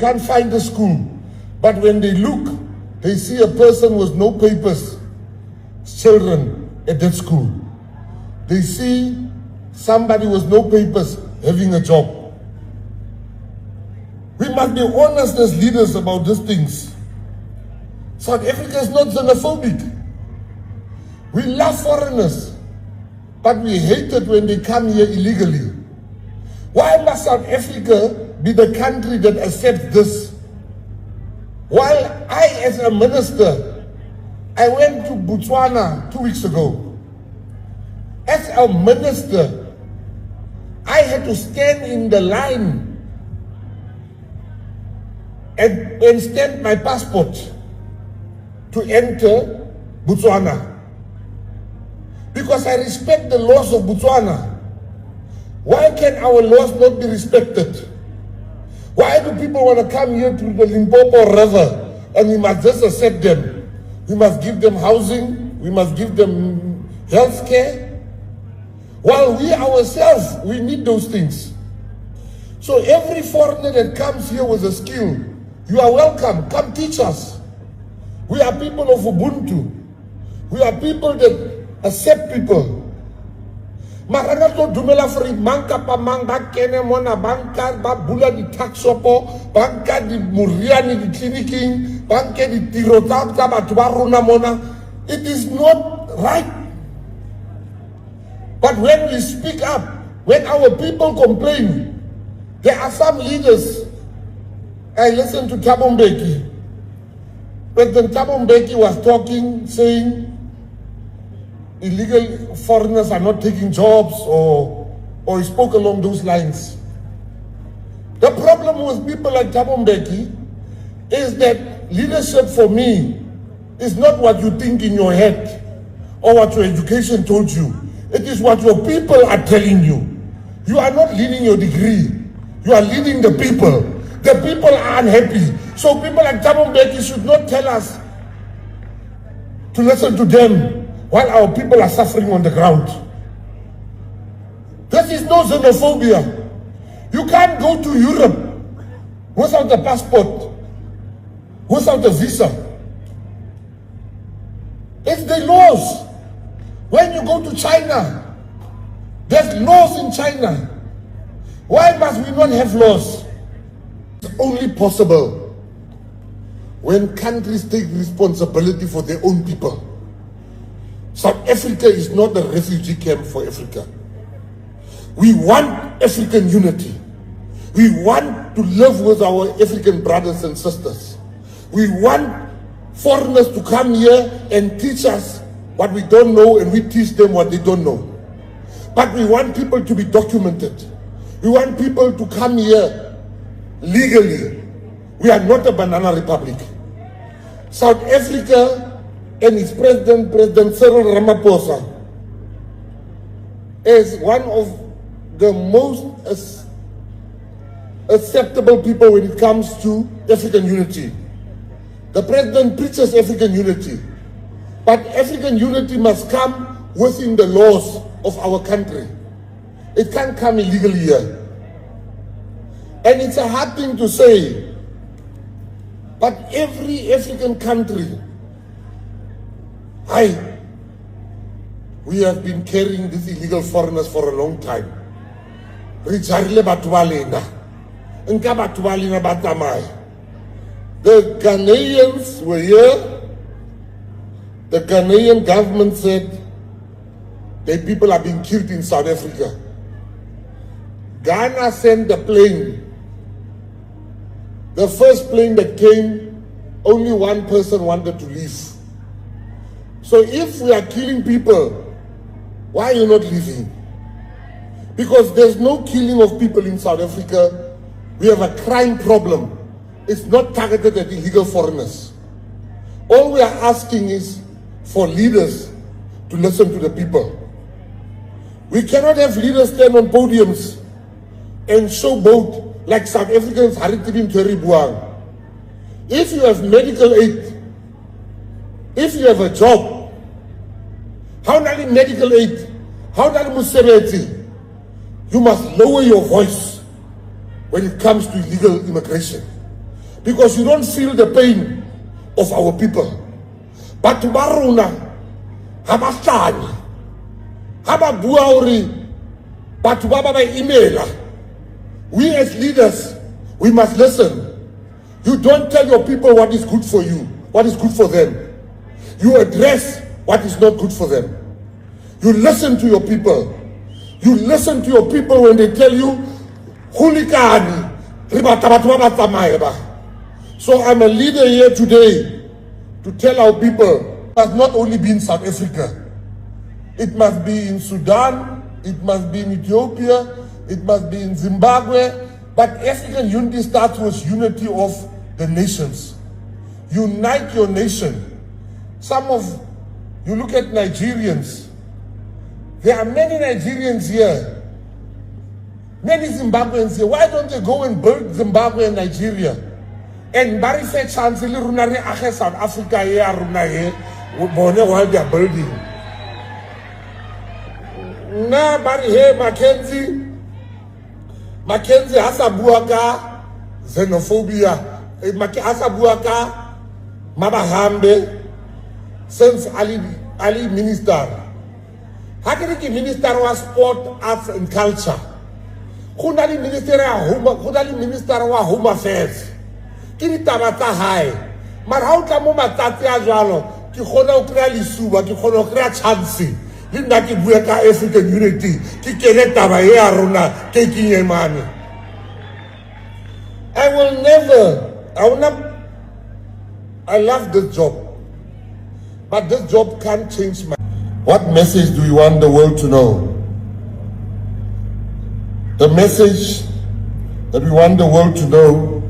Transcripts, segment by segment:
can't find a school. But when they look, they see a person with no papers, children at that school. They see somebody with no papers having a job. We must be honest as leaders about these things. South Africa is not xenophobic. We love foreigners, but we hate it when they come here illegally. Why must South Africa be the country that accepts this? While I, as a minister, I went to Botswana 2 weeks ago. As a minister, I had to stand in the line and stamp my passport to enter Botswana. Because I respect the laws of Botswana. Why can our laws not be respected? Why do people want to come here to the Limpopo River and we must just accept them? We must give them housing, we must give them health care. While we ourselves, we need those things. So every foreigner that comes here with a skill, you are welcome, come teach us. We are people of Ubuntu. We are people that accept people. Marana to dumela free banka pa manga kene mona banka ba bula di taxopo banka di muriani di clinicing banka di tirota ta batho ba rona mona. It is not right. But when we speak up, when our people complain, there are some leaders. I listened to Thabo Mbeki. President Thabo Mbeki was talking, saying illegal foreigners are not taking jobs, or he spoke along those lines. The problem with people like Thabo Mbeki is that leadership for me is not what you think in your head or what your education told you. It is what your people are telling you. You are not leading your degree. You are leading the people. The people are unhappy. So people like Thabo Mbeki should not tell us to listen to them while our people are suffering on the ground. This is no xenophobia. You can't go to Europe without a passport, without a visa. It's the laws. When you go to China, there's laws in China. Why must we not have laws? It's only possible when countries take responsibility for their own people. South Africa is not a refugee camp for Africa. We want African unity. We want to live with our African brothers and sisters. We want foreigners to come here and teach us what we don't know, and we teach them what they don't know. But we want people to be documented. We want people to come here legally. We are not a banana republic. South Africa and its president, President Cyril Ramaphosa, is one of the most acceptable people when it comes to African unity. The president preaches African unity, but African unity must come within the laws of our country. It can't come illegally here. And it's a hard thing to say, but every African country, we have been carrying these illegal foreigners for a long time. The Ghanaians were here. The Ghanaian government said that people are being killed in South Africa. Ghana sent the plane. The first plane that came, only one person wanted to leave. So if we are killing people, why are you not leaving? Because there's no killing of people in South Africa. We have a crime problem. It's not targeted at illegal foreigners. All we are asking is for leaders to listen to the people. We cannot have leaders stand on podiums and showboat like South Africans Haritibim Buang. If you have medical aid, if you have a job, how not medical aid, how not musebeti, you must lower your voice when it comes to illegal immigration. because you don't feel the pain of our people. But baruna habastani hababua uri but baba by email. We as leaders, we must listen. You don't tell your people what is good for you, what is good for them. You address what is not good for them. You listen to your people. You listen to your people when they tell you, "Hulikani, so I'm a leader here today to tell our people it must not only be in South Africa. It must be in Sudan, it must be in Ethiopia, it must be in Zimbabwe. But African unity starts with unity of the nations. Unite your nation. You look at Nigerians. There are many Nigerians here. Many Zimbabweans here. Why don't they go and build Zimbabwe and Nigeria? And Barry said, Chancellor Runari Ache South Africa here, Runaye, while they are building. Na Barry here, Mackenzie Hasabuaka, xenophobia, Hasabuaka, Mabahambe, since Ali minister. Hakiriki minister was sport, arts and culture. Kundali minister wa home affairs. Kiri tabata hai. Mar how tamo matati ajalo. Ki khona ukrea lisuba, ki khona ukrea chance. Linda ki bueka African unity. Ki kele taba ye aruna ke kinye mani. I love this job. But this job can't change my... What message do you want the world to know? The message that we want the world to know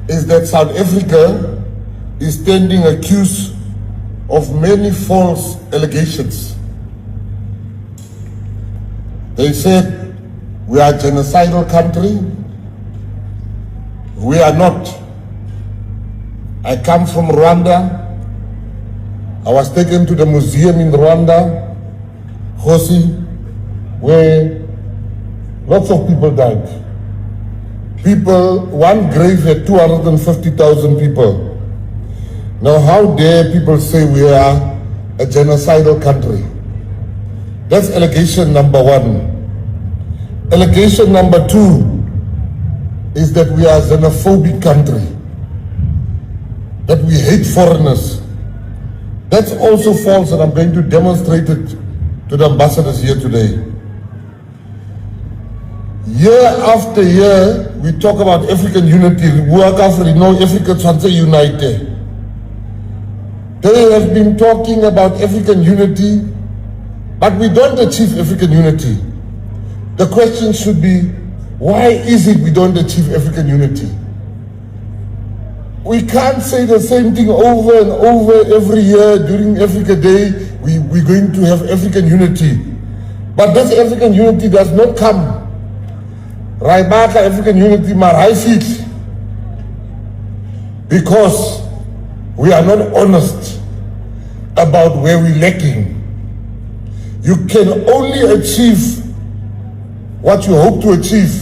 is that South Africa is standing accused of many false allegations. They said we are a genocidal country. We are not. I come from Rwanda. I was taken to the museum in Rwanda, Hosi, where lots of people died. One grave had 250,000 people. Now, how dare people say we are a genocidal country? That's allegation number one. Allegation number two is that we are a xenophobic country, that we hate foreigners. That's also false, and I'm going to demonstrate it to the ambassadors here today. Year after year, we talk about African unity. Africa Trans United. They have been talking about African unity, but we don't achieve African unity. The question should be, why is it we don't achieve African unity? We can't say the same thing over and over every year during Africa Day. We're going to have African unity. But this African unity does not come. Raibaka African unity maraifit. Because we are not honest about where we're lacking. You can only achieve what you hope to achieve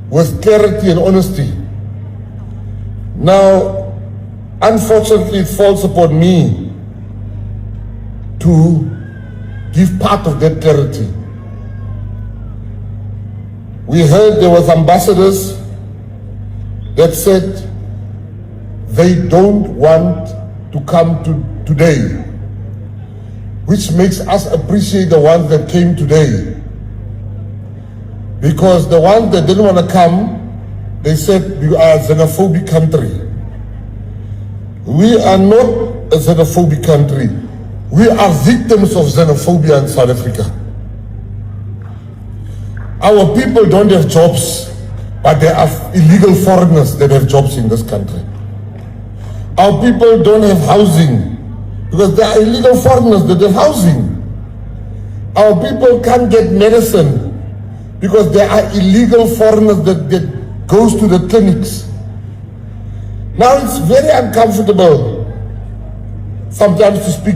with clarity and honesty. Now, unfortunately, it falls upon me to give part of that clarity. We heard there was ambassadors that said they don't want to come to today, which makes us appreciate the ones that came today. Because the ones that didn't want to come, they said we are a xenophobic country. We are not a xenophobic country. We are victims of xenophobia in South Africa. Our people don't have jobs, but there are illegal foreigners that have jobs in this country. Our people don't have housing because there are illegal foreigners that have housing. Our people can't get medicine because there are illegal foreigners that goes to the clinics. Now it's very uncomfortable sometimes to speak